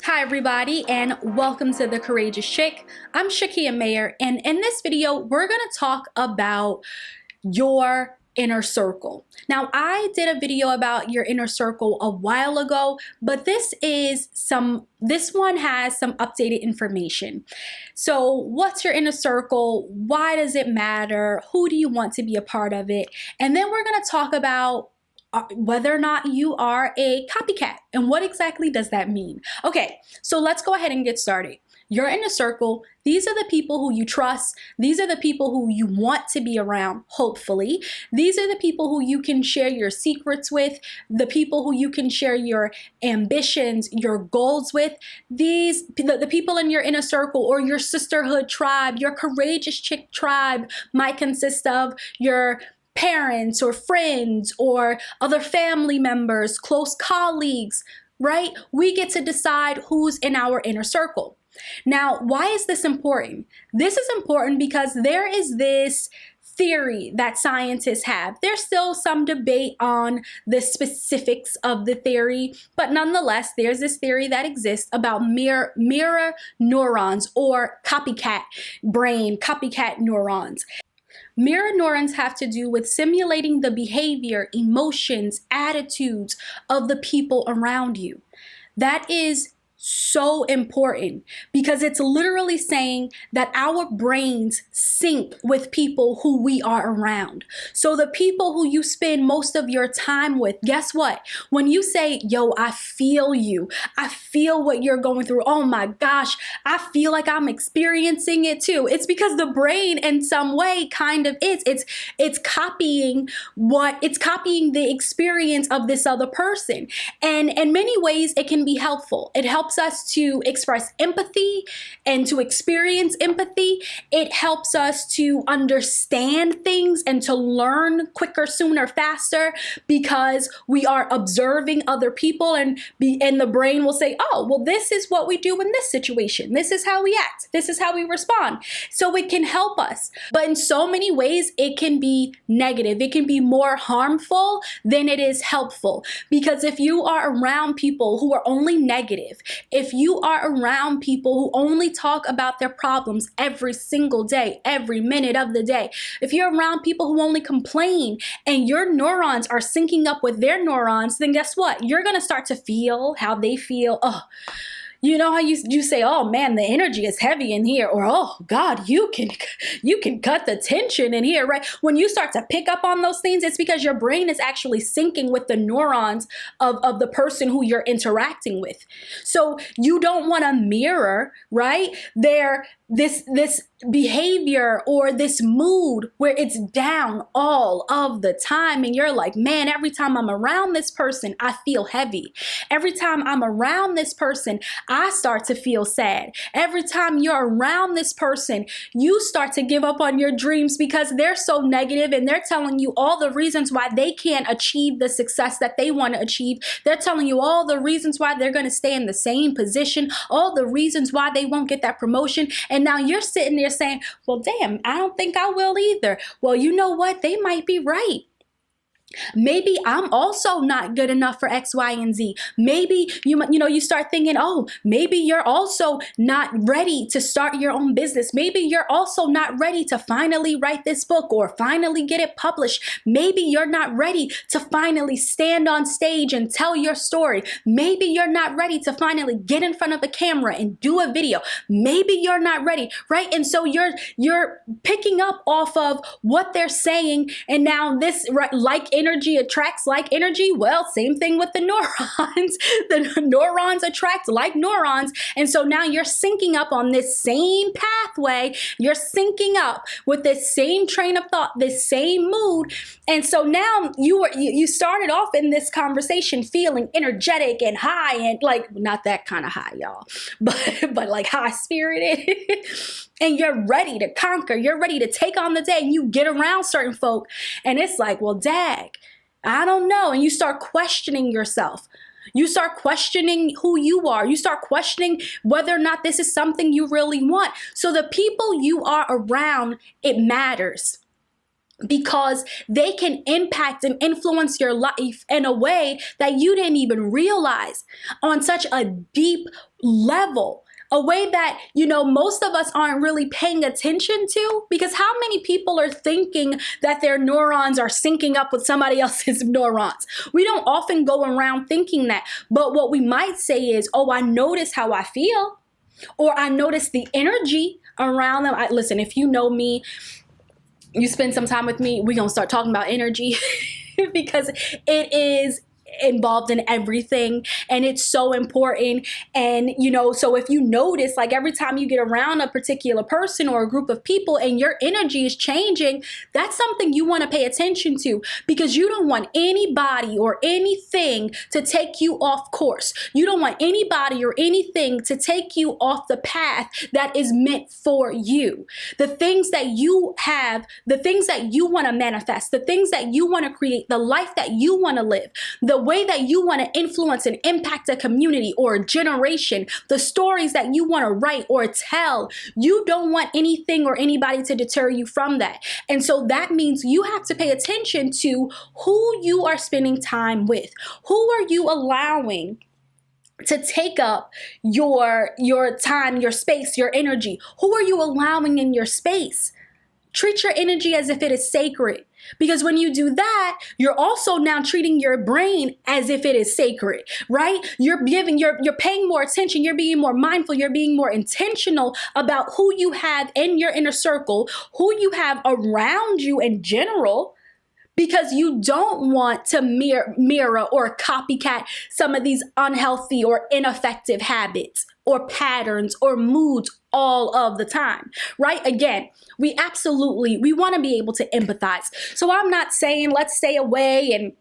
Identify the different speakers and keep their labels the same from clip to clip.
Speaker 1: Hi everybody and welcome to The Courageous Chick. I'm Shakia Mayer, and in this video we're going to talk about your inner circle. Now, I did a video about your inner circle a while ago, but this one has some updated information. So what's your inner circle? Why does it matter? Who do you want to be a part of it? And then we're going to talk about whether or not you are a copycat and what exactly does that mean. Okay, so let's go ahead and get started. Your inner circle, these are the people who you trust. These are the people who you want to be around, hopefully. These are the people who you can share your secrets with, the people who you can share your ambitions, your goals with. The people in your inner circle or your sisterhood tribe, your courageous chick tribe might consist of your parents or friends or other family members, close colleagues, right? We get to decide who's in our inner circle. Now, why is this important? This is important because there is this theory that scientists have. There's still some debate on the specifics of the theory, but nonetheless, there's this theory that exists about mirror neurons or copycat brain, copycat neurons. Mirror neurons have to do with simulating the behavior, emotions, attitudes of the people around you. That is so important because it's literally saying that our brains sync with people who we are around. So the people who you spend most of your time with, guess what? When you say, yo, I feel you, I feel what you're going through. Oh my gosh, I feel like I'm experiencing it too. It's because the brain in some way kind of is. It's copying the experience of this other person. And in many ways, it can be helpful. It helps us to express empathy and to experience empathy. It helps us to understand things and to learn quicker, sooner, faster because we are observing other people and the brain will say, oh, well, this is what we do in this situation. This is how we act. This is how we respond. So it can help us. But in so many ways, it can be negative. It can be more harmful than it is helpful. Because if you are around people who are only negative, if you are around people who only talk about their problems every single day, every minute of the day, if you're around people who only complain and your neurons are syncing up with their neurons, then guess what? You're going to start to feel how they feel. Oh, you know how you say, oh man, the energy is heavy in here, or oh God, you can cut the tension in here, right? When you start to pick up on those things, it's because your brain is actually syncing with the neurons of the person who you're interacting with. So you don't want to mirror, right? This behavior or this mood where it's down all of the time and you're like, man, every time I'm around this person, I feel heavy. Every time I'm around this person, I start to feel sad. Every time you're around this person, you start to give up on your dreams because they're so negative and they're telling you all the reasons why they can't achieve the success that they want to achieve. They're telling you all the reasons why they're going to stay in the same position, all the reasons why they won't get that promotion. And now you're sitting there saying, well, damn, I don't think I will either. Well, you know what? They might be right. Maybe I'm also not good enough for X, Y, and Z. Maybe you start thinking, oh, maybe you're also not ready to start your own business. Maybe you're also not ready to finally write this book or finally get it published. Maybe you're not ready to finally stand on stage and tell your story. Maybe you're not ready to finally get in front of a camera and do a video. Maybe you're not ready, right? And so you're picking up off of what they're saying, and now this, right, like energy attracts like energy. Well, same thing with the neurons. The neurons attract like neurons. And so now you're syncing up on this same pathway. You're syncing up with this same train of thought, this same mood. And so now you started off in this conversation feeling energetic and high, and like, not that kind of high, y'all, but like high spirited. And you're ready to conquer. You're ready to take on the day. And you get around certain folk and it's like, well, dag, I don't know. And you start questioning yourself. You start questioning who you are. You start questioning whether or not this is something you really want. So the people you are around, it matters. because they can impact and influence your life in a way that you didn't even realize, on such a deep level. A way that, most of us aren't really paying attention to, because how many people are thinking that their neurons are syncing up with somebody else's neurons? We don't often go around thinking that. But what we might say is, oh, I notice how I feel, or I notice the energy around them. Listen, if you know me, you spend some time with me, we're going to start talking about energy because it is involved in everything, and it's so important. And so if you notice, like, every time you get around a particular person or a group of people and your energy is changing, that's something you want to pay attention to, because you don't want anybody or anything to take you off course. You don't want anybody or anything to take you off the path that is meant for you. The things that you have, the things that you want to manifest, the things that you want to create, the life that you want to live, the way that you want to influence and impact a community or a generation, the stories that you want to write or tell, you don't want anything or anybody to deter you from that. And so that means you have to pay attention to who you are spending time with. Who are you allowing to take up your time, your space, your energy? Who are you allowing in your space? Treat your energy as if it is sacred. Because when you do that, you're also now treating your brain as if it is sacred, right? You're paying more attention. You're being more mindful. You're being more intentional about who you have in your inner circle, who you have around you in general, because you don't want to mirror or copycat some of these unhealthy or ineffective habits or patterns or moods all of the time, right? Again, we want to be able to empathize. So I'm not saying let's stay away and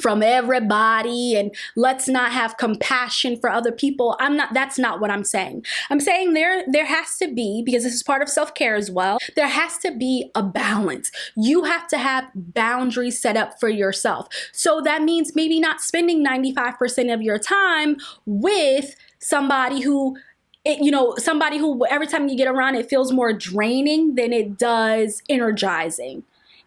Speaker 1: from everybody and let's not have compassion for other people. That's not what I'm saying. I'm saying there has to be, because this is part of self-care as well, there has to be a balance. You have to have boundaries set up for yourself. So that means maybe not spending 95% of your time with somebody who every time you get around, it feels more draining than it does energizing.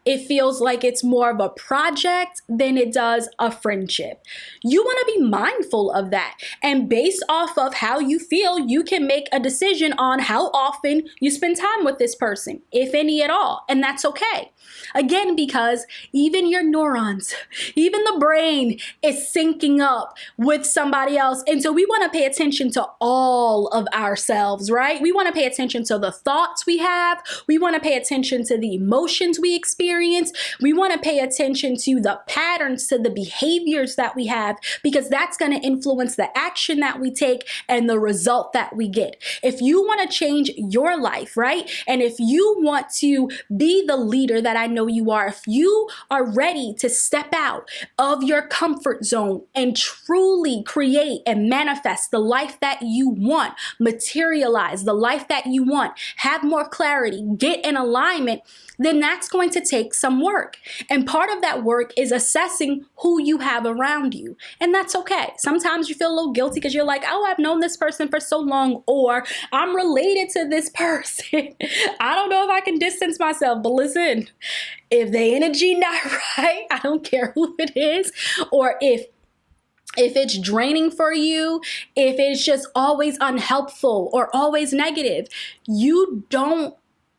Speaker 1: It feels like it's more of a project than it does a friendship. You want to be mindful of that. And based off of how you feel, you can make a decision on how often you spend time with this person, if any at all. And that's okay. Again, because even your neurons, even the brain is syncing up with somebody else. And so we want to pay attention to all of ourselves, right? We want to pay attention to the thoughts we have. We want to pay attention to the emotions we experience. We want to pay attention to the patterns, to the behaviors that we have, because that's going to influence the action that we take and the result that we get. If you want to change your life, right? And if you want to be the leader that I know you are, if you are ready to step out of your comfort zone and truly create and manifest the life that you want, materialize the life that you want, have more clarity, get in alignment, then that's going to take some work. And part of that work is assessing who you have around you. And that's okay. Sometimes you feel a little guilty because you're like, oh, I've known this person for so long, or I'm related to this person. I don't know if I can distance myself, but listen, if the energy not right, I don't care who it is, or if it's draining for you, if it's just always unhelpful or always negative, you don't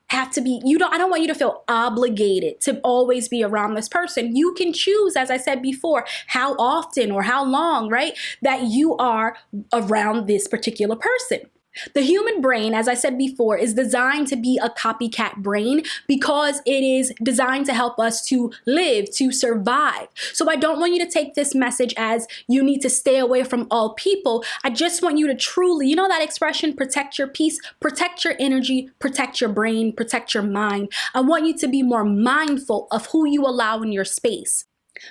Speaker 1: have to be, I don't want you to feel obligated to always be around this person. You can choose, as I said before, how often or how long, right, that you are around this particular person. The human brain, as I said before, is designed to be a copycat brain because it is designed to help us to live, to survive. So I don't want you to take this message as you need to stay away from all people. I just want you to truly, you know that expression, protect your peace, protect your energy, protect your brain, protect your mind. I want you to be more mindful of who you allow in your space.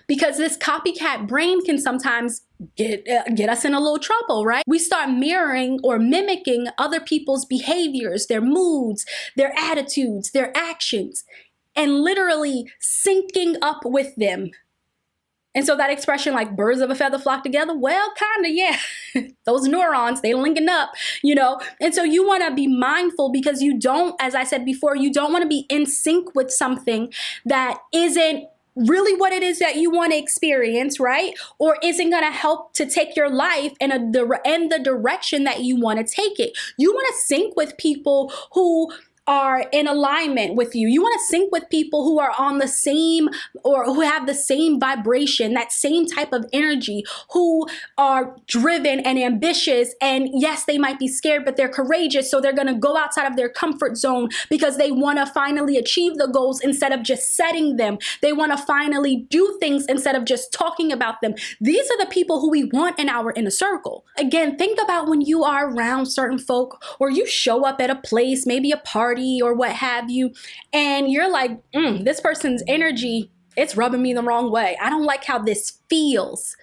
Speaker 1: Because this copycat brain can sometimes get us in a little trouble, right? We start mirroring or mimicking other people's behaviors, their moods, their attitudes, their actions, and literally syncing up with them And so that expression, like birds of a feather flock together, well, kind of, yeah. Those neurons, they linking up, you know? And so you want to be mindful, because you don't, as I said before, you don't want to be in sync with something that isn't really what it is that you want to experience, right? Or isn't going to help to take your life in the direction that you want to take it. You want to sync with people who are in alignment with you. You want to sync with people who are on the same, or who have the same vibration, that same type of energy, who are driven and ambitious. And yes, they might be scared, but they're courageous. So they're going to go outside of their comfort zone because they want to finally achieve the goals instead of just setting them. They want to finally do things instead of just talking about them. These are the people who we want in our inner circle. Again, think about when you are around certain folk, or you show up at a place, maybe a party or what have you, and you're like, this person's energy, it's rubbing me the wrong way. I don't like how this feels.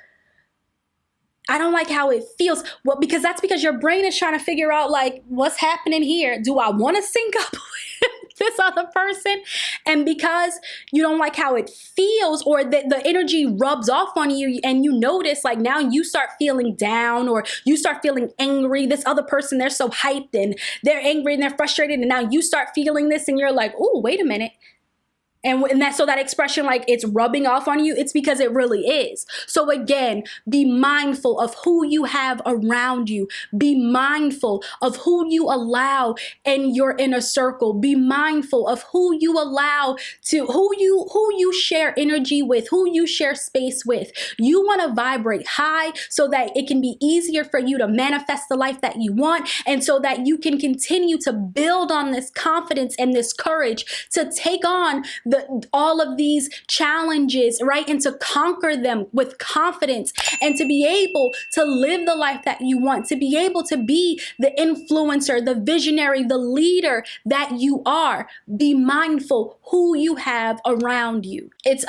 Speaker 1: I don't like how it feels. Well, because that's because your brain is trying to figure out, like, what's happening here? Do I want to sync up with this other person? And because you don't like how it feels, or the energy rubs off on you, and you notice, like, now you start feeling down, or you start feeling angry. This other person, they're so hyped and they're angry and they're frustrated. And now you start feeling this and you're like, oh, wait a minute. And so that expression, like it's rubbing off on you, it's because it really is. So again, be mindful of who you have around you. Be mindful of who you allow in your inner circle. Be mindful of who you allow to, who you share energy with, who you share space with. You want to vibrate high so that it can be easier for you to manifest the life that you want, and so that you can continue to build on this confidence and this courage to take on all of these challenges, right? And to conquer them with confidence, and to be able to live the life that you want, to be able to be the influencer, the visionary, the leader that you are. Be mindful who you have around you. It's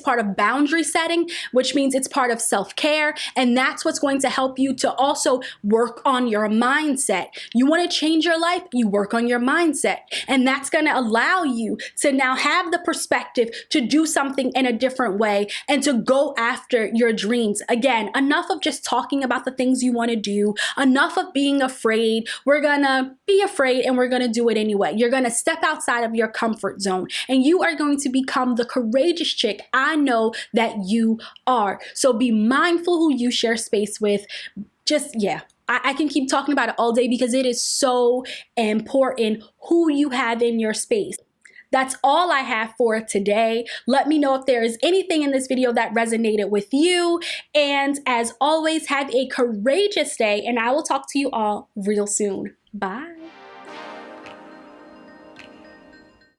Speaker 1: part of boundary setting, which means it's part of self-care. And that's what's going to help you to also work on your mindset. You want to change your life, you work on your mindset. And that's going to allow you to now have the perspective to do something in a different way, and to go after your dreams. Again, enough of just talking about the things you want to do, enough of being afraid. We're gonna be afraid and we're gonna do it anyway. You're gonna step outside of your comfort zone, and you are going to become the courageous chick I know that you are. So be mindful who you share space with. I can keep talking about it all day, because it is so important who you have in your space. That's all I have for today. Let me know if there is anything in this video that resonated with you. And as always, have a courageous day, and I will talk to you all real soon. Bye.